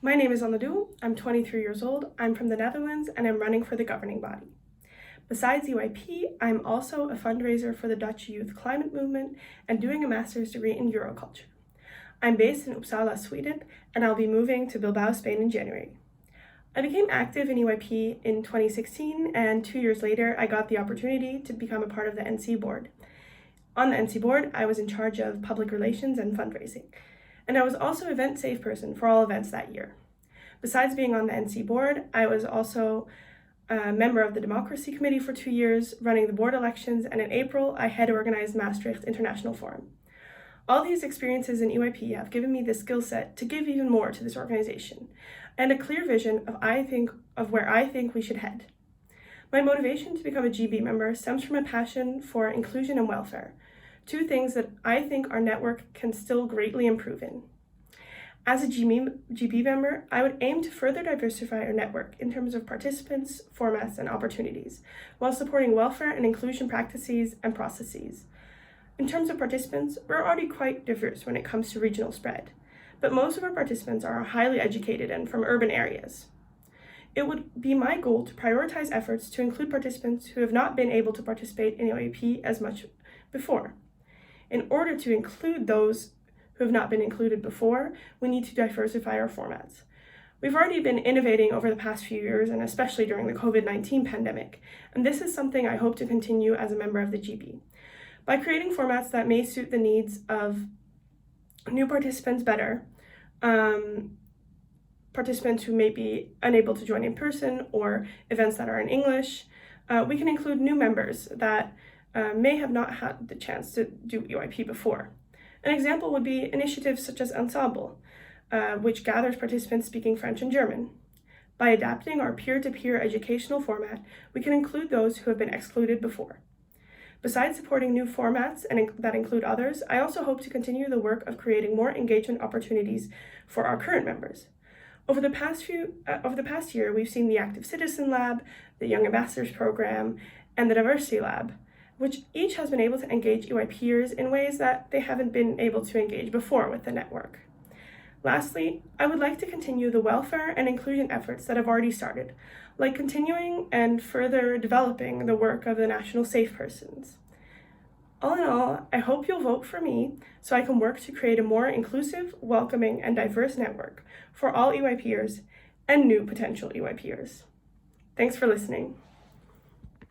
My name is Annelou, I'm 23 years old, I'm from the Netherlands, and I'm running for the governing body. Besides EYP, I'm also a fundraiser for the Dutch youth climate movement and doing a master's degree in Euroculture. I'm based in Uppsala, Sweden, and I'll be moving to Bilbao, Spain in January. I became active in EYP in 2016, and 2 years later, I got the opportunity to become a part of the NC board. On the NC board, I was in charge of public relations and fundraising, and I was also event safe person for all events that year. Besides being on the NC board, I was also a member of the Democracy Committee for 2 years, running the board elections, and in April, I had organized Maastricht International Forum. All these experiences in EYP have given me the skill set to give even more to this organization, and a clear vision of where I think we should head. My motivation to become a GB member stems from a passion for inclusion and welfare, two things that I think our network can still greatly improve in. As a GB member, I would aim to further diversify our network in terms of participants, formats, and opportunities, while supporting welfare and inclusion practices and processes. In terms of participants, we're already quite diverse when it comes to regional spread, but most of our participants are highly educated and from urban areas. It would be my goal to prioritize efforts to include participants who have not been able to participate in EYP as much before. In order to include those who have not been included before, we need to diversify our formats. We've already been innovating over the past few years, and especially during the COVID-19 pandemic, and this is something I hope to continue as a member of the GB. By creating formats that may suit the needs of new participants better, participants who may be unable to join in person, or events that are in English, we can include new members that may have not had the chance to do EYP before. An example would be initiatives such as Ensemble, which gathers participants speaking French and German. By adapting our peer-to-peer educational format, we can include those who have been excluded before. Besides supporting new formats that include others, I also hope to continue the work of creating more engagement opportunities for our current members. Over the past year, we've seen the Active Citizen Lab, the Young Ambassadors Program, and the Diversity Lab, which each has been able to engage EYPers in ways that they haven't been able to engage before with the network. Lastly, I would like to continue the welfare and inclusion efforts that have already started, like continuing and further developing the work of the National Safe Persons. All in all, I hope you'll vote for me so I can work to create a more inclusive, welcoming, and diverse network for all EYPers and new potential EYPers. Thanks for listening.